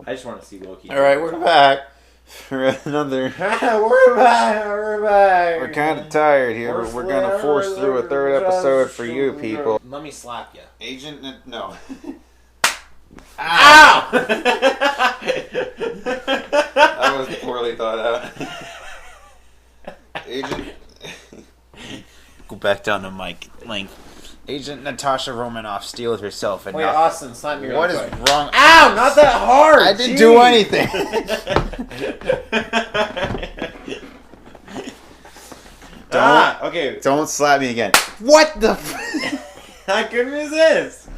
I just want to see Loki. Alright, we're back for another... We're back! We're kind of tired here, but we're going to force through a third episode for you people. Let me slap you. Agent... No. Ow! That was poorly thought out. Agent... Go back down to Mike length. Agent Natasha Romanoff steals herself and... Wait, Austin, slap me. What is wrong? Ow! Not that hard! I didn't do anything! Okay. Don't slap me again. What the How good is this?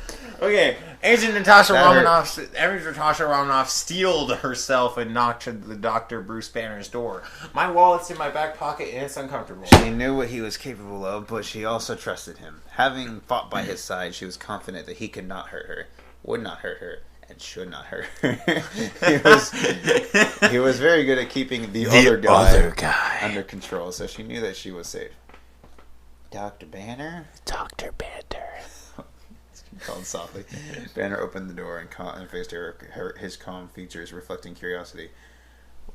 Okay. Agent Natasha Romanoff stealed herself and knocked at the Dr. Bruce Banner's door. My wallet's in my back pocket and it's uncomfortable. She knew what he was capable of, but she also trusted him. Having fought by his side, she was confident that he could not hurt her, would not hurt her, and should not hurt her. he was very good at keeping the other guy under control, so she knew that she was safe. Dr. Banner? Dr. Banner. Called softly. Banner opened the door and faced his calm features, reflecting curiosity.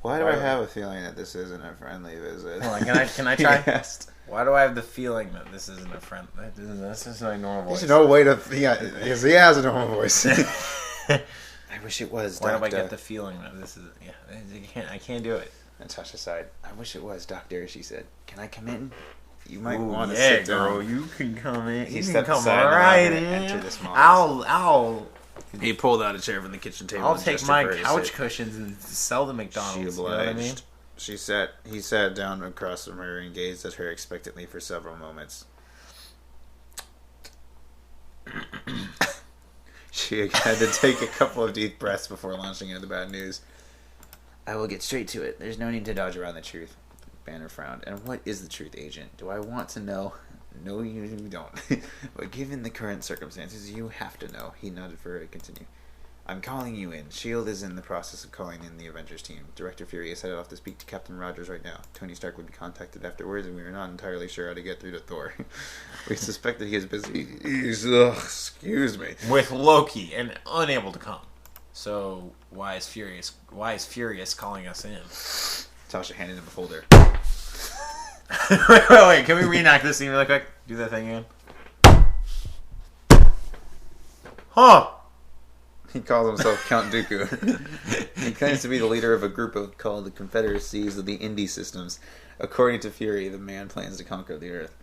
Why do I have a feeling that this isn't a friendly visit? Hold on, can I try? Yes. Why do I have the feeling that this isn't a friend? This is my normal voice. There's no way to... Because he has a normal voice. I wish it was, Why Doctor. do I get the feeling that this is... Yeah, I can't do it. Natasha sighed. I wish it was, Doctor, she said. Can I come in? You might Ooh, want to sit down. girl, you can come in. He You stepped can come aside and right allowed her to in. enter this mall. I'll He pulled out a chair from the kitchen table. I'll and take gestured my for her to couch sit. cushions and sell the McDonald's. She You know what obliged. I mean? He sat down across from her and gazed at her expectantly for several moments. She had to take a couple of deep breaths before launching into the bad news. I will get straight to it. There's no need to dodge around the truth. Banner frowned. And what is the truth, Agent? Do I want to know? No, you don't. But given the current circumstances, you have to know. He nodded for her to continue. I'm calling you in. S.H.I.E.L.D. is in the process of calling in the Avengers team. Director Fury is headed off to speak to Captain Rogers right now. Tony Stark would be contacted afterwards, and we are not entirely sure how to get through to Thor. We suspect that he is busy. Excuse me. With Loki and unable to come. So why is Furious calling us in? Tasha handed him a folder. wait. Can we reenact this scene really quick? Do that thing again. Huh. He calls himself Count Dooku. He claims to be the leader of a group called the Confederacies of the Indie Systems. According to Fury, the man plans to conquer the Earth.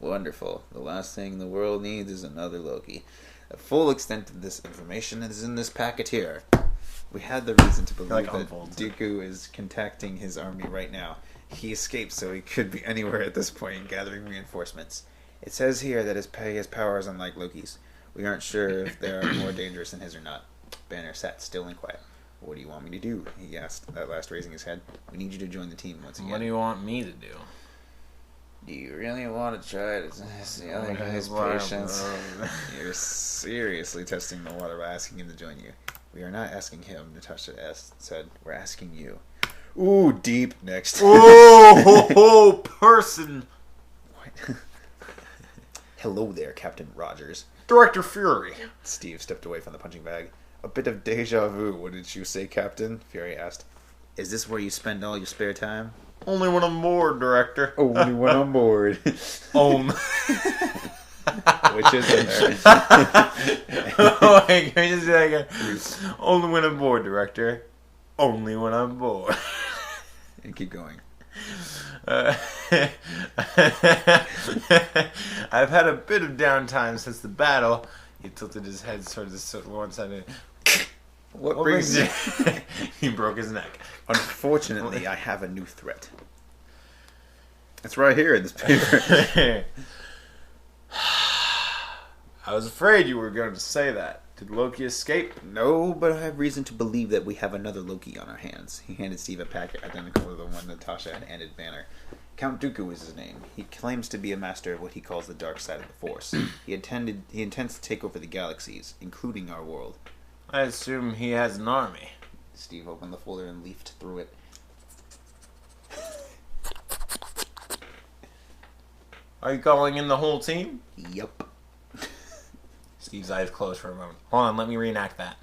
Wonderful. The last thing the world needs is another Loki. The full extent of this information is in this packet here. We had the reason to believe that Dooku is contacting his army right now. He escaped, so he could be anywhere at this point, gathering reinforcements. It says here that his power is unlike Loki's. We aren't sure if they are more dangerous than his or not. Banner sat still and quiet. What do you want me to do? He asked, at last raising his head. We need you to join the team once again. What do you want me to do? Do you really want to try to test the other guy's patience? You're seriously testing the water by asking him to join you. We are not asking him, Natasha said. We're asking you. Ooh, deep. Next. Oh, person. What? Hello there, Captain Rogers. Director Fury. Steve stepped away from the punching bag. A bit of deja vu. What did you say, Captain? Fury asked. Is this where you spend all your spare time? Only when I'm bored, Director. Only when I'm bored. Which is in there. Wait, can we just do that again? Only when I'm bored, Director. Only when I'm bored. And keep going. I've had a bit of downtime since the battle. He tilted his head sort of to one side. What brings you? He broke his neck. Unfortunately, I have a new threat. It's right here in this paper. I was afraid you were going to say that. Did Loki escape? No, but I have reason to believe that we have another Loki on our hands. He handed Steve a packet identical to the one Natasha had handed Banner. Count Dooku is his name. He claims to be a master of what he calls the dark side of the Force. He intends to take over the galaxies, including our world. I assume he has an army. Steve opened the folder and leafed through it. Are you calling in the whole team? Yup. Steve's eyes closed for a moment. Hold on, let me reenact that.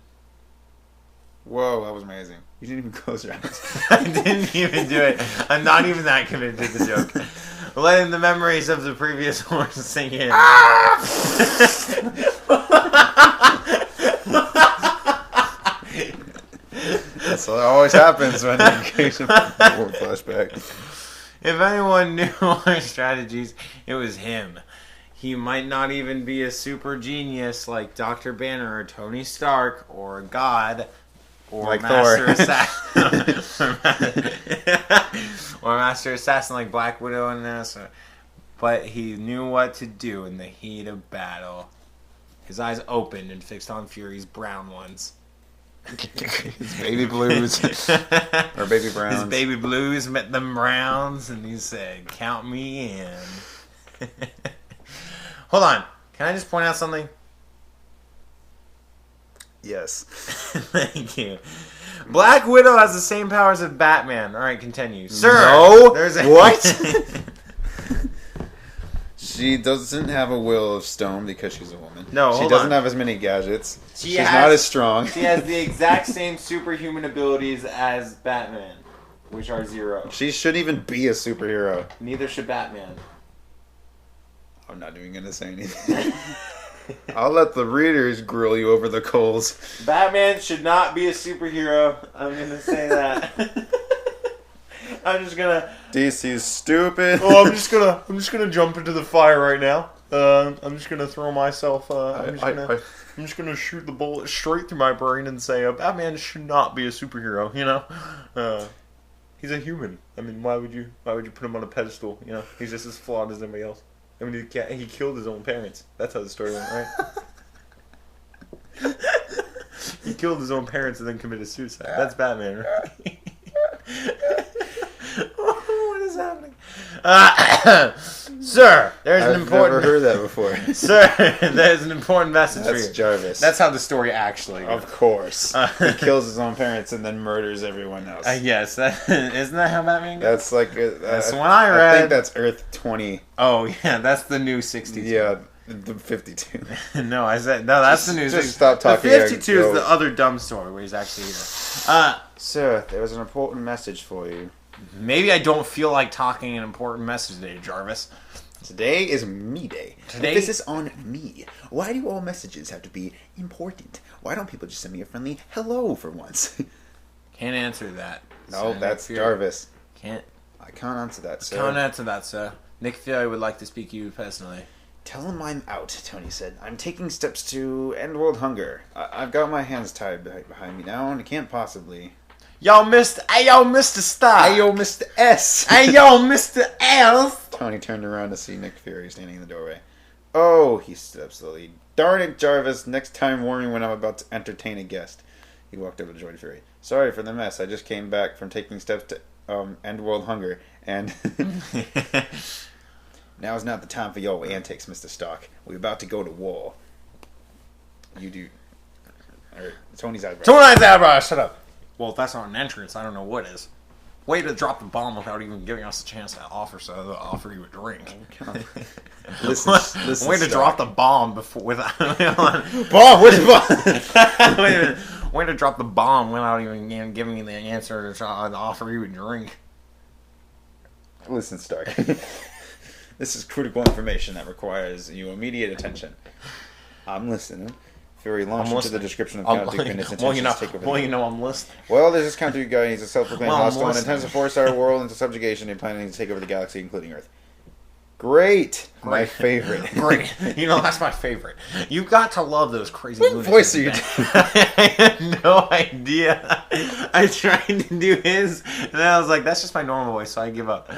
Whoa, that was amazing. You didn't even close your eyes. I didn't even do it. I'm not even that committed to the joke. Letting the memories of the previous horse sink in. That's what always happens when you engage in war flashback. If anyone knew our strategies, it was him. He might not even be a super genius like Dr. Banner or Tony Stark or a god or like Master Thor. Assassin or Master Assassin like Black Widow and this. But he knew what to do in the heat of battle. His eyes opened and fixed on Fury's brown ones. His baby blues. Or baby browns. His baby blues met them browns, and he said, "Count me in." Hold on. Can I just point out something? Yes. Thank you. Black Widow has the same powers as Batman. All right, continue. Sir, No. there's a... What? She doesn't have a will of stone because she's a woman. No, she hold doesn't on. have as many gadgets. She's has- not as strong. She has the exact same superhuman abilities as Batman, which are 0. She shouldn't even be a superhero. Neither should Batman. I'm not even gonna say anything. I'll let the readers grill you over the coals. Batman should not be a superhero. I'm gonna say that. I'm just gonna. DC's stupid. Oh, I'm just gonna jump into the fire right now. I'm just gonna throw myself. I'm just gonna shoot the bullet straight through my brain and say, Batman should not be a superhero. You know, he's a human. I mean, why would you put him on a pedestal? You know, he's just as flawed as anybody else. I mean, he killed his own parents. That's how the story went, right? He killed his own parents and then committed suicide. That's Batman, right? What is happening? Sir, there's an important... I've never heard that before. Sir, there's an important message for That's you. Jarvis. That's how the story actually goes. Of course. He kills his own parents and then murders everyone else. Yes, isn't that how Batman goes? That's like... That's the one I read. I think that's Earth 20. Oh, yeah, that's the new 62. Yeah, the 52. No, I said... No, that's the new... Just stop talking. The 52 is the other dumb story where he's actually here. Sir, there was an important message for you. Maybe I don't feel like talking an important message today, Jarvis. Today is me day. Today- This is on me. Why do all messages have to be important? Why don't people just send me a friendly hello for once? Can't answer that. No, Sir, that's Nick Fury. Jarvis. Can't I can't answer that, sir. answer that, sir. Nick Fury would like to speak to you personally. Tell him I'm out, Tony said. I'm taking steps to end world hunger. I've got my hands tied behind me now, and I can't possibly... Hey, yo, Mr. Star. Hey, yo, Mr. S! Hey, yo, Mr. L. Tony turned around to see Nick Fury standing in the doorway. Oh, he stood up slowly. Darn it, Jarvis. Next time warn me when I'm about to entertain a guest. He walked over to join Fury. Sorry for the mess. I just came back from taking steps to end world hunger, and... Now is not the time for your antics, Mr. Stark. We're about to go to war. You do... Or, Tony's eyebrows. Tony's eyebrows, shut up. Well, if that's not an entrance, I don't know what is. Way to drop the bomb without even giving us a chance to offer you a drink. Listen, Way to drop the bomb before without bomb. Where's the bomb? Wait a minute. Way to drop the bomb without even giving me the answer to offer you a drink. Listen, Stark. This is critical information that requires your immediate attention. I'm listening. Fury launched into the description of Count Dooku and his intentions to take over the world. I'm listening. Well, there's this Count Dooku guy. He's a self-proclaimed Well, I'm hostile and listening. intends to force our world into subjugation and planning to take over the galaxy, including Earth. Great. My favorite. Great. You know, that's my favorite. You've got to love those crazy What lunatics. voice are you I had no idea. I tried to do his, and I was like, that's just my normal voice, so I give up.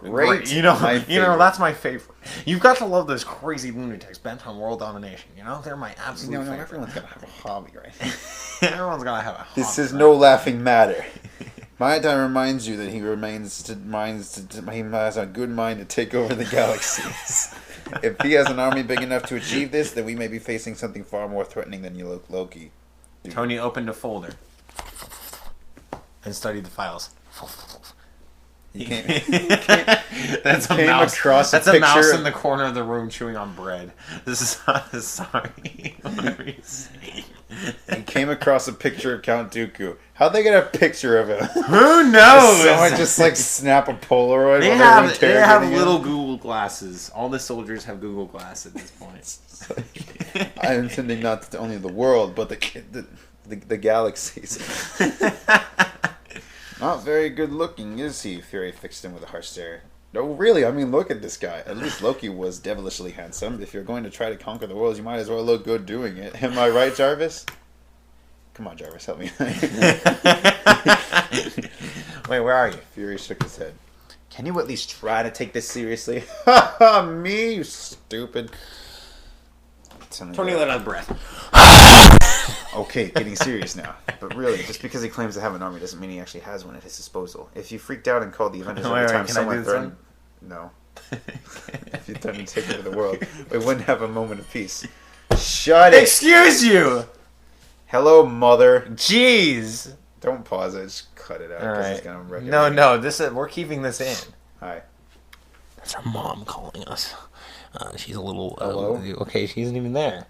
Great. You know, My favorite. that's my favorite. You've got to love those crazy lunatics bent on world domination. You know, they're my absolute favorite. Everyone's got to have a hobby, right? Everyone's got to have a hobby. This is no laughing matter. My time reminds you that he has a good mind to take over the galaxies. If he has an army big enough to achieve this, then we may be facing something far more threatening than you, Loki. Tony opened a folder and studied the files. That's a came mouse. across a That's a mouse picture- in the corner of the room chewing on bread. This is sorry. Whatever you say. He came across a picture of Count Dooku. How'd they get a picture of him? Who knows? Someone just like snap a Polaroid. They while have interrogating him? little Google glasses. All the soldiers have Google Glass at this point. I am sending not only the world, but the galaxies. Not very good looking, is he? Fury fixed him with a harsh stare. No, really, I mean, look at this guy. At least Loki was devilishly handsome. If you're going to try to conquer the world, you might as well look good doing it. Am I right, Jarvis? Come on, Jarvis, help me. Wait, where are you? Fury shook his head. Can you at least try to take this seriously? Ha ha, me, you stupid. Tony let out a breath. Okay, getting serious now. But really, just because he claims to have an army doesn't mean he actually has one at his disposal. If you freaked out and called the Avengers every time someone threatened... No. If you threatened to take over the world, we wouldn't have a moment of peace. Shut it! Excuse you! Hello, mother. Jeez! Don't pause it, just cut it out. Alright. He's gonna wreck No, everything. we're keeping this in. Hi. That's our mom calling us. She's a little... Hello? Okay, she isn't even there.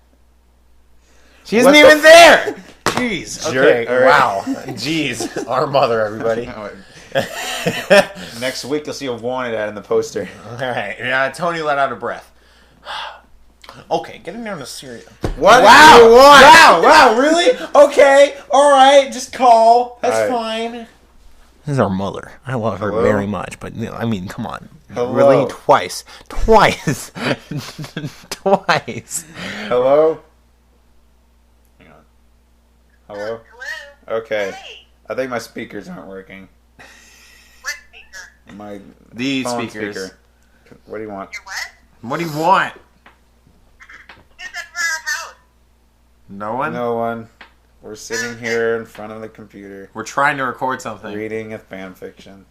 She isn't even there! Jeez. Okay, Jerk. All right. wow. Jeez. Our mother, everybody. Next week, you'll see a wanted ad in the poster. Alright, yeah, Tony let out a breath. Okay, getting down to Syria. What? Wow! do you want? Wow, really? Okay, alright, just call. That's Alright. fine. This is our mother. I love her Hello? very much, but I mean, come on. Hello? Really? Twice. Twice. Hello? Hang on. Hello? Hello? Okay. Hey, I think my speakers aren't working. what speaker? My The phone speakers. speaker. What do you want? Your what? What do you want? Who's at our house? No one? No one. We're sitting here in front of the computer, We're trying to record something. reading a fan fiction.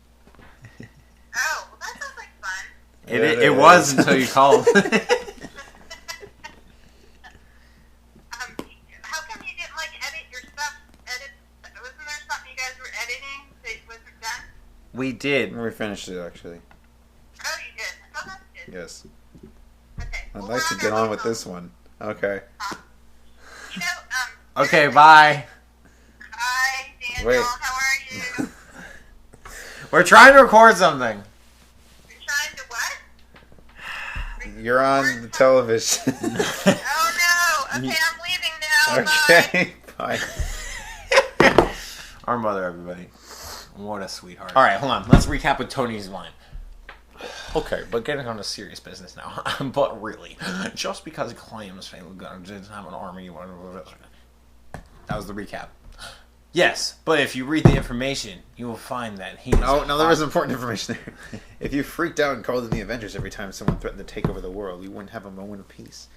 Oh, well, that sounds like fun. It was until you called. How come you didn't, edit your stuff? Wasn't there something you guys were editing that wasn't done? We did. We finished it, actually. Oh, you did. Oh, that's good. Yes. Okay. I'd Well, like to we're get our on way with home. this one. Okay. You know, Okay, bye. Hi, Daniel. Wait. How are you? We're trying to record something. You're trying to what? You're on the television. Oh, no. Okay, I'm leaving now. Okay. Bye. Our mother, everybody. What a sweetheart. Alright, hold on. Let's recap with Tony's line. Okay, but getting on to serious business now. But really, just because he claims Phelan Gunn doesn't have an army, that was the recap. Yes, but if you read the information, you will find that he is... Oh, no, there was important information there. If you freaked out and called in the Avengers every time someone threatened to take over the world, we wouldn't have a moment of peace.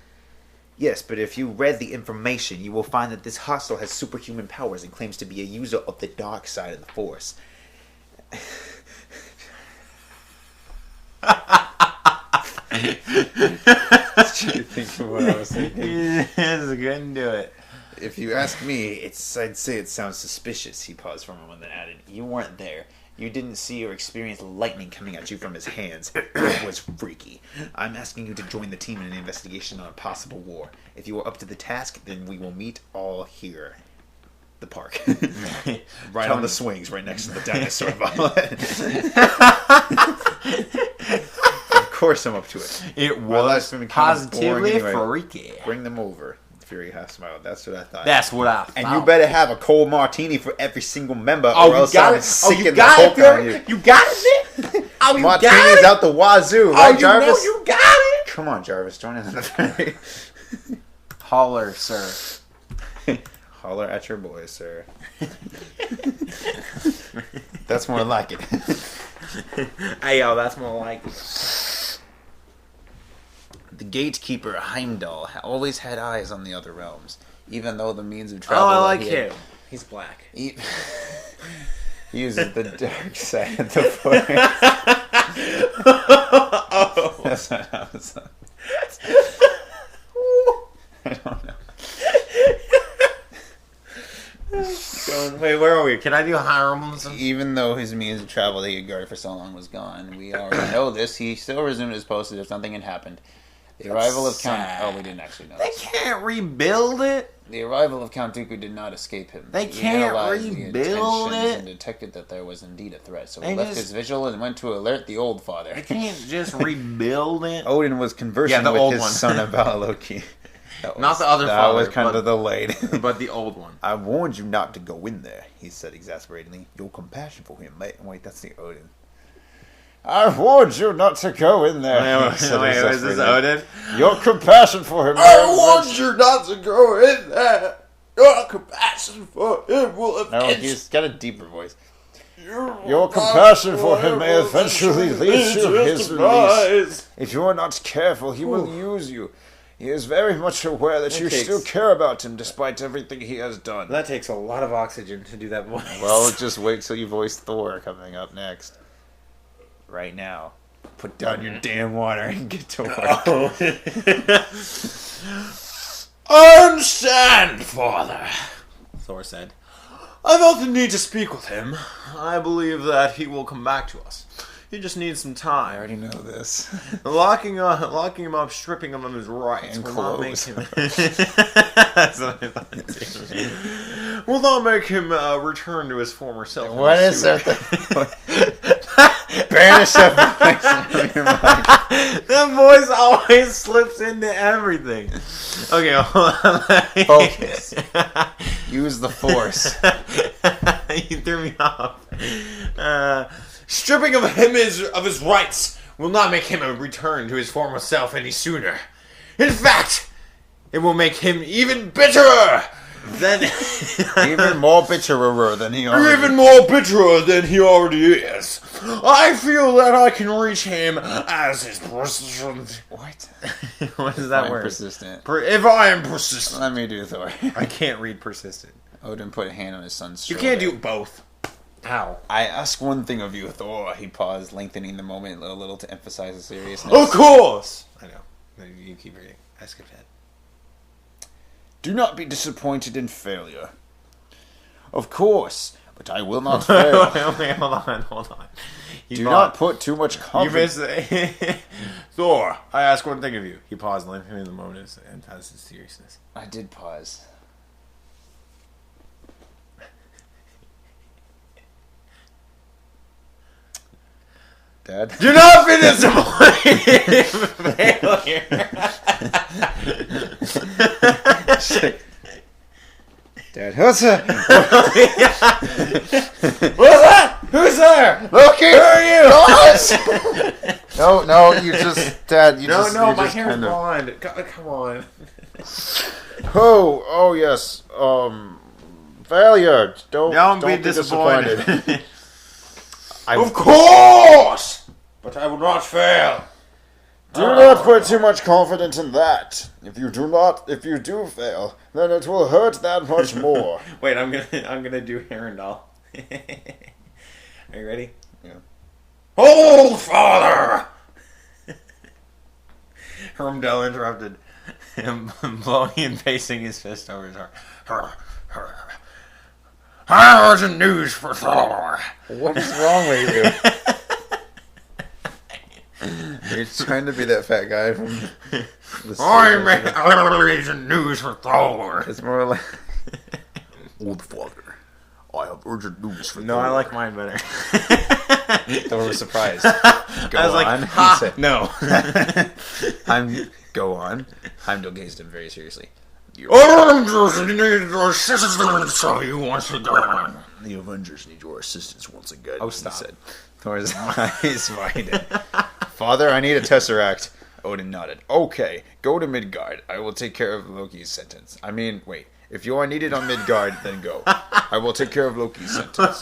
Yes, but if you read the information, you will find that this hostile has superhuman powers and claims to be a user of the dark side of the Force. Did you think of what I was thinking? Yes, couldn't do it. If you ask me, I'd say it sounds suspicious. He paused for a moment, then added, "You weren't there. You didn't see or experience lightning coming at you from his hands. It was freaky. I'm asking you to join the team in an investigation on a possible war. If you are up to the task, then we will meet all here. The park. Right on the swings, right next to the dinosaur bobblehead. Of course I'm up to it. It My life's was been kind of boring positively anyway. freaky. Bring them over." Fury half smiled. That's what I thought. That's what I thought. And you better have a cold martini for every single member, Oh, or you else got I'm it. sick Oh, you in the got it, Hulk on Fury. you. You got it, bitch. Oh, you got Martini's it. out the wazoo, Oh, right, you Jarvis? know you got it. Come on, Jarvis, join in the fray. Holler, sir. Holler at your boy, sir. That's more like it. Hey, yo, that's more like it. The gatekeeper, Heimdall, always had eyes on the other realms, even though the means of travel... Oh, I like he had- him. He's black. He uses the dark side of the Force. Oh. That's not how it's done. I don't know. Go going. Wait, where are we? Can I do Hiram's? Even though his means of travel that he had guarded for so long was gone, we already know this. He still resumed his post as if nothing had happened. The arrival of Count... Oh, we didn't actually know They this. can't rebuild it. The arrival of Count Dooku did not escape him. They He can't analyzed the rebuild intentions it. and detected that there was indeed a threat. So They he left just- his vigil and went to alert the old father. They can't just rebuild it. Odin was conversing the with old his one. son about Loki. Not the other That father, was kind but- of delayed. But the old one. I warned you not to go in there, he said exasperatedly. Your compassion for him, mate. Wait, that's the Odin. I warned you not to go in there. he said Wait, is this exasperatedly. Odin? Your compassion for him. you not to go in there. Your compassion for him will No, he's got a deeper voice. Your compassion for him may eventually lead to his release. If you are not careful, he will use you. He is very much aware that you still care about him despite everything he has done. That takes a lot of oxygen to do that voice. Well, just wait till you voice Thor coming up next. Right now. Put down your damn water and get to work. Understand, Father, Thor said. I felt the need to speak with him. I believe that he will come back to us. He just needs some I time. already know this. Locking him up, stripping him of his rights And will not make clothes. him. That's what I thought too. Will not make him return to his former self. What is that? Banish that voice from your mind. That voice always slips into everything. Okay, hold on. Focus. Use the force. You threw me off. Stripping of him of his rights will not make him return to his former self any sooner. In fact, it will make him even bitterer than Even more bitterer than he already even more bitterer than he already is. I feel that I can reach him as his persistent. What? What is that I'm word? persistent. If I am persistent. Let me do Thor. I can't read persistent. Odin put a hand on his son's You shoulder. can't do both. How? I ask one thing of you, Thor. He paused, lengthening the moment a little to emphasize the seriousness. Of course! I know. You keep reading. I skipped ahead. Do not be disappointed in failure. Of course, but I will not fail. Wait, hold on. Do not put too much You confidence. missed it. Thor, I ask one thing of you. He paused, lengthening the moment and has his seriousness. I did pause. Dad? Do not be disappointed in failure. Dad, what's that? What's that? Who's there? Loki! Who are you? No, you just, Dad, you No, just, no, you my just hair's kind of... blonde. Come on. Oh, yes, failure. Don't be disappointed. Of course! But I will not fail. Do not put too much confidence in that. If you do fail, then it will hurt that much more. Wait, I'm gonna do Herondal. Are you ready? Yeah. Old father! Hermdell interrupted him, blowing and pacing his fist over his heart. Urgent news for Thor. What's wrong with you? You're trying to be that fat guy from the I'm urgent news for Thor. It's more like old father. I have urgent news for No, I like mine better. Thor was surprised. I was like, on. ha, He said, no. Go on. Heimdall gazed at him very seriously. Avengers need your assistance, so you once again. The Avengers need your assistance once again. Oh, stop. He said. Thor's eyes widened. Father, I need a tesseract. Odin nodded. Okay, go to Midgard. I will take care of Loki's sentence. I mean, wait. If you are needed on Midgard, then go. I will take care of Loki's sentence.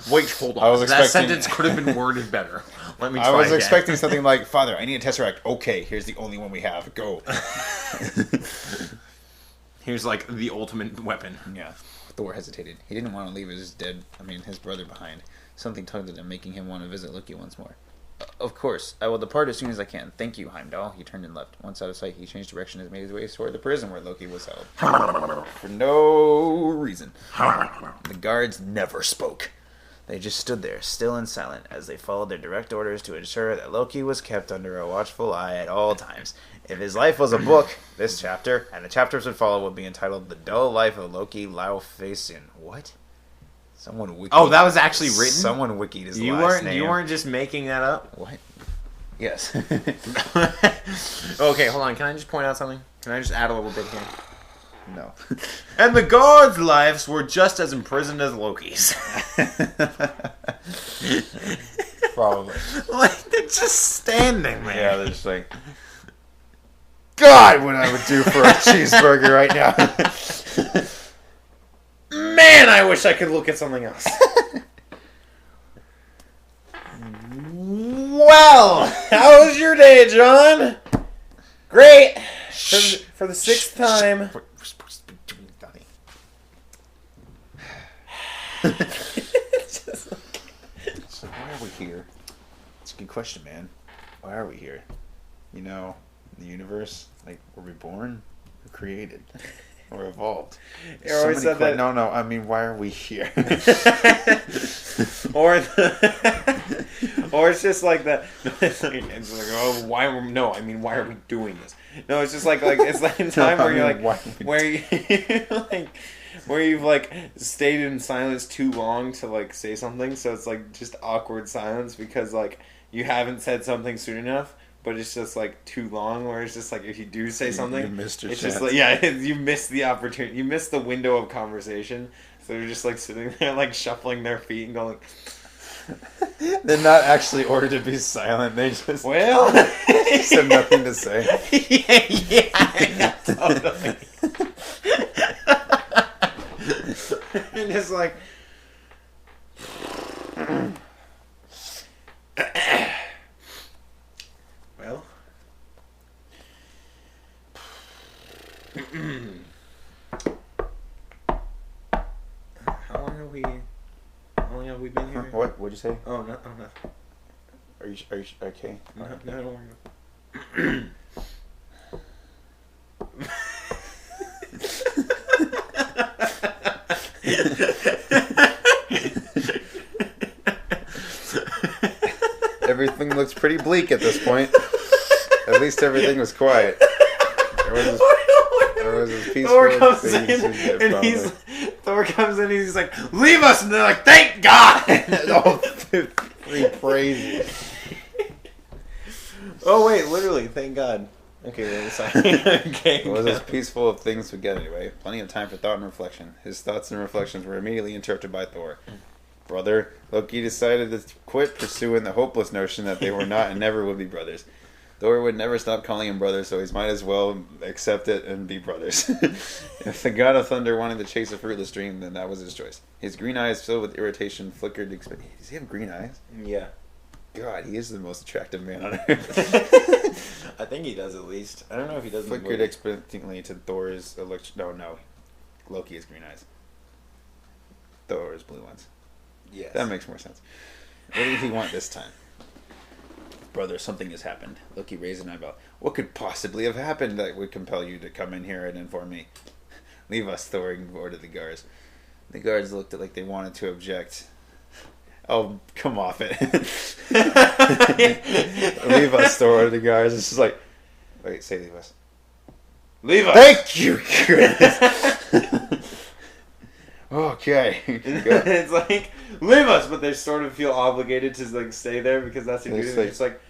Wait, hold on. I was That expecting- sentence could have been worded better. Let me try I was again. expecting something like, Father, I need a tesseract. Okay, here's the only one we have. Go. Here's like the ultimate weapon. Yeah. Thor hesitated. He didn't want to leave his brother behind. Something tugged at him, making him want to visit Loki once more. Of course. I will depart as soon as I can. Thank you, Heimdall. He turned and left. Once out of sight, he changed direction and made his way toward the prison where Loki was held. For no reason. The guards never spoke. They just stood there, still and silent, as they followed their direct orders to ensure that Loki was kept under a watchful eye at all times. If his life was a book, this chapter, and the chapters would follow, would be entitled The Dull Life of Loki Laufeyson. What? Someone wiki. Oh, that was actually written? Someone wikied his last name. You weren't just making that up? What? Yes. Okay, hold on. Can I just point out something? Can I just add a little bit here? No. And the guards' lives were just as imprisoned as Loki's. Probably. Like, they're just standing there. Yeah, they're just like, God, what I would do for a cheeseburger right now. Man, I wish I could look at something else. Well, how was your day, John? Great. For the sixth time. We're supposed to be doing nothing. So why are we here? It's a good question, man. Why are we here? You know, in the universe, like, were we born? Or created? Or evolved? You always said that. No, I mean, why are we here? or it's just like that. It's like, oh, why? No, I mean, why are we doing this? No, it's just like it's like a time where you're like, where you like, where you've like stayed in silence too long to like say something, so it's like just awkward silence because like you haven't said something soon enough. But it's just like too long. Where it's just like if you do say something, you missed your it's chance. just like you missed the opportunity. You missed the window of conversation. So they're just like sitting there, like shuffling their feet and going. They're not actually ordered to be silent. They just just have nothing to say. yeah, totally. And it's like. Well. How long have we been here? What? What'd you say? Oh, no. Are you okay? No, don't worry. Everything looks pretty bleak at this point. At least everything was quiet. There was this peaceful Thor comes things in, that and probably- Thor comes in, and he's like, "Leave us!" And they're like, "Thank God!" Oh, pretty crazy. Oh wait, literally, thank God. Okay, wait a second. Okay, It was as peaceful as things would get anyway. Plenty of time for thought and reflection. His thoughts and reflections were immediately interrupted by Thor. Brother, Loki decided to quit pursuing the hopeless notion that they were not and never would be brothers. Thor would never stop calling him brother, so he might as well accept it and be brothers. If the god of thunder wanted to chase a fruitless dream, then that was his choice. His green eyes, filled with irritation, flickered. Does he have green eyes? Yeah. God, he is the most attractive man on earth. I think he does at least. I don't know if he does. Flickered expectantly to Thor's no. Loki has green eyes. Thor has blue ones. Yes. That makes more sense. What did he want this time? Brother, something has happened. Loki raised an eyebrow. What could possibly have happened that would compel you to come in here and inform me? Leave us, Thor ordered the guards. The guards looked like they wanted to object. Oh, come off it. Leave us, Thor ordered the guards. It's just like, wait, say leave us. Leave us. Thank you, Chris. Okay. It's like, leave us, but they sort of feel obligated to like stay there because that's what you do. It's like,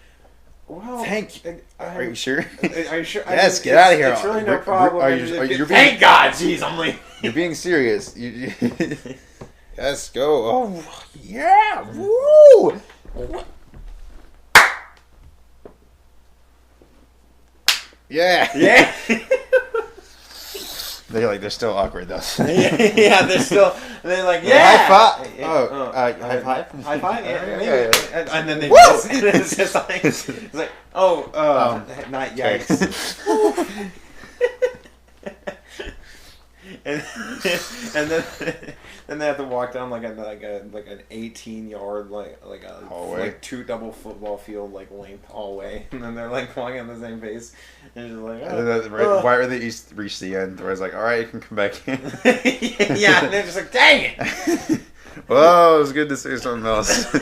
well, thank you. Are you sure? Are you sure? Yes, get out of here. It's really no problem. Thank God, jeez, I'm leaving. You're being serious. Yes, go. Oh, yeah. Woo. Yeah. Yeah. They're still awkward though. Yeah, they're like, yeah. High five. High five. High five. Yeah. And then they Woo! miss. It's just like, it's like, not yikes. and then they have to walk down like an 18-yard like a hallway, like 2 double football field like length hallway, and then they're like walking at the same pace, and it's just like right when they reach the end, where it's like, all right, you can come back in. Yeah, and they're just like, dang it. Well, it was good to see something else.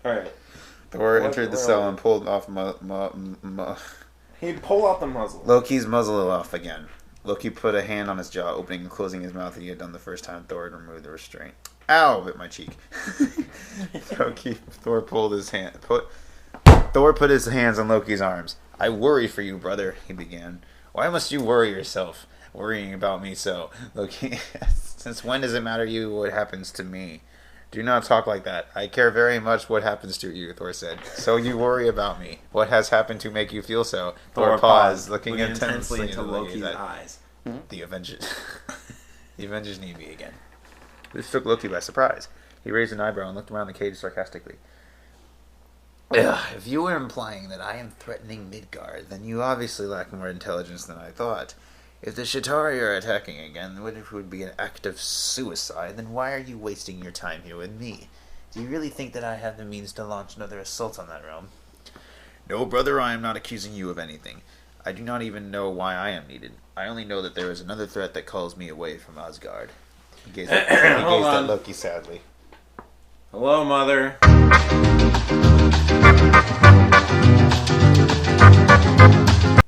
All right. Thor entered the cell and pulled off He'd pull out the muzzle. Loki's muzzle off again. Loki put a hand on his jaw, opening and closing his mouth as he had done the first time Thor had removed the restraint. Ow! Bit my cheek. Thor put his hands on Loki's arms. I worry for you, brother, he began. Why must you worry yourself, worrying about me so? Loki, since when does it matter to you what happens to me? Do not talk like that. I care very much what happens to you, Thor said. So you worry about me. What has happened to make you feel so? Thor paused, looking intensely into Loki's eyes. The Avengers. The Avengers need me again. This took Loki by surprise. He raised an eyebrow and looked around the cage sarcastically. If you were implying that I am threatening Midgard, then you obviously lack more intelligence than I thought. If the Chitauri are attacking again, it would be an act of suicide, then why are you wasting your time here with me? Do you really think that I have the means to launch another assault on that realm? No, brother, I am not accusing you of anything. I do not even know why I am needed. I only know that there is another threat that calls me away from Asgard. He gazed at Loki sadly. Hello, Mother.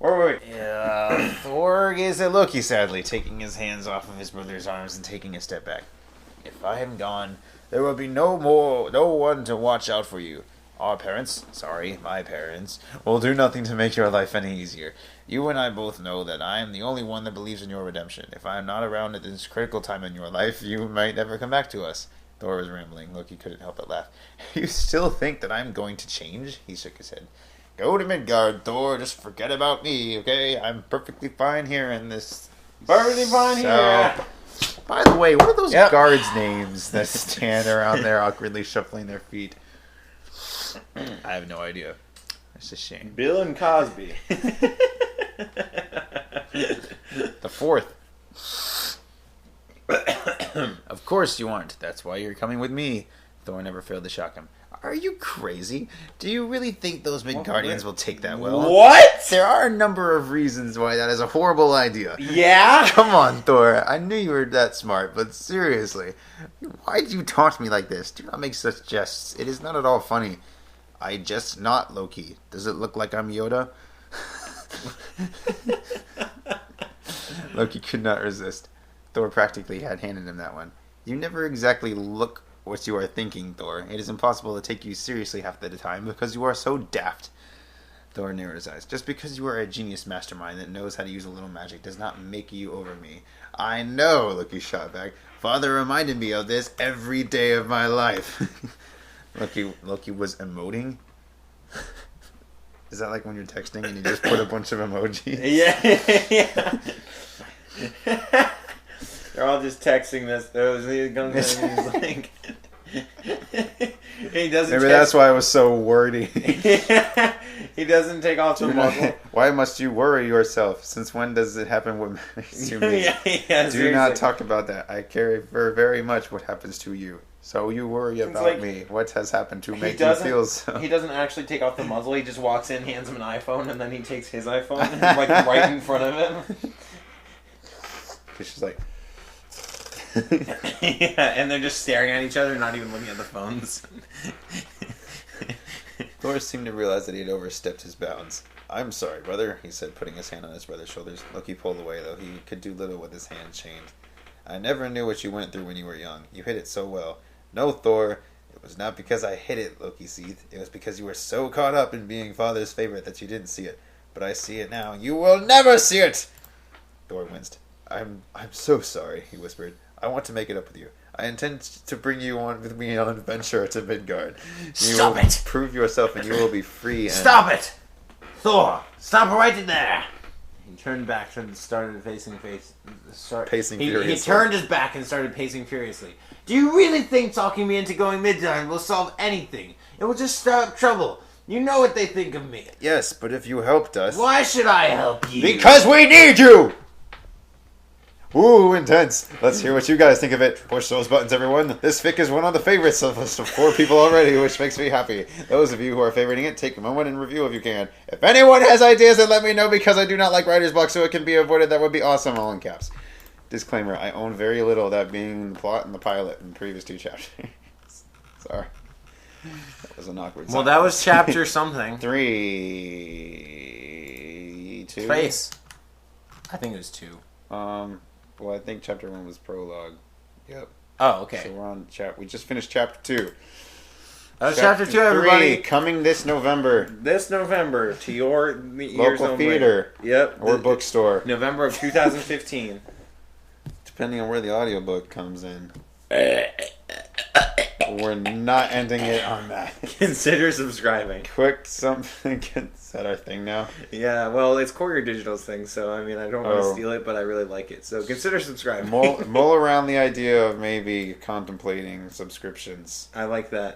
Wait. Yeah, Thor gazed at Loki sadly, taking his hands off of his brother's arms and taking a step back. If I am gone, there will be no one to watch out for you. My parents, will do nothing to make your life any easier. You and I both know that I am the only one that believes in your redemption. If I am not around at this critical time in your life, you might never come back to us. Thor was rambling. Loki couldn't help but laugh. You still think that I'm going to change? He shook his head. Go to Midgard, Thor. Just forget about me, okay? I'm perfectly fine here in this... Perfectly fine here. By the way, what are those guards' names that stand around there awkwardly shuffling their feet? I have no idea. It's a shame. Bill and Cosby. The fourth. Of course you aren't. That's why you're coming with me. Thor never failed to shock him. Are you crazy? Do you really think those Midgardians will take that well? What? There are a number of reasons why that is a horrible idea. Yeah? Come on, Thor. I knew you were that smart, but seriously. Why do you taunt me like this? Do not make such jests. It is not at all funny. I jest not, Loki. Does it look like I'm Yoda? Loki could not resist. Thor practically had handed him that one. You never exactly look what you are thinking, Thor. It is impossible to take you seriously half the time because you are so daft. Thor narrowed his eyes. Just because you are a genius mastermind that knows how to use a little magic does not make you over me. I know, Loki shot back. Father reminded me of this every day of my life. Loki was emoting? Is that like when you're texting and you just put a bunch of emojis? Yeah. They're all just texting this. He's like... He doesn't. Maybe that's why it was so wordy. He doesn't take off the muzzle. Why must you worry yourself? Since when does it happen what matters to me? Do not talk about that. I care very much what happens to you. So you worry about me. What has happened to make you feel so? He doesn't actually take off the muzzle. He just walks in, hands him an iPhone, and then he takes his iPhone like right in front of him. She's just like... Yeah, and they're just staring at each other, not even looking at the phones. Thor seemed to realize that he had overstepped his bounds. I'm sorry, brother, he said, putting his hand on his brother's shoulders. Loki pulled away, though he could do little with his hand chained. I never knew what you went through when you were young. You hid it so well. No, Thor, it was not because I hid it, Loki seethed. It was because you were so caught up in being father's favorite that you didn't see it. But I see it now. You will never see it! Thor winced. I'm so sorry, he whispered. I want to make it up with you. I intend to bring you on with me on an adventure to Midgard. Stop it! Prove yourself and you will be free and... Stop it! Thor! Stop right in there! He turned back and started pacing furiously. He turned his back and started pacing furiously. Do you really think talking me into going Midgard will solve anything? It will just stir up trouble. You know what they think of me. Yes, but if you helped us... Why should I help you? Because we need you! Ooh, intense. Let's hear what you guys think of it. Push those buttons, everyone. This fic is one of the favorites of list of 4 people already, which makes me happy. Those of you who are favoriting it, take a moment and review if you can. If anyone has ideas, then let me know because I do not like writer's block, so it can be avoided. That would be awesome, all in caps. Disclaimer, I own very little, that being the plot and the pilot in the previous 2 chapters. Sorry. That was an awkward Well, that was chapter something. 3... 2? Face. I think it was 2. Well, I think chapter 1 was prologue. Yep. Oh, okay. So we're on we just finished chapter 2. That was chapter 2, everybody. 3, coming this November. This November to your ears Local only. theater. Yep. Or bookstore. November of 2015. Depending on where the audiobook comes in. We're not ending it on that. Consider subscribing. Quick something. Is that our thing now? Yeah, well, it's Courier Digital's thing, so I mean, I don't want to Oh. steal it, but I really like it. So consider subscribing. Mull around the idea of maybe contemplating subscriptions. I like that.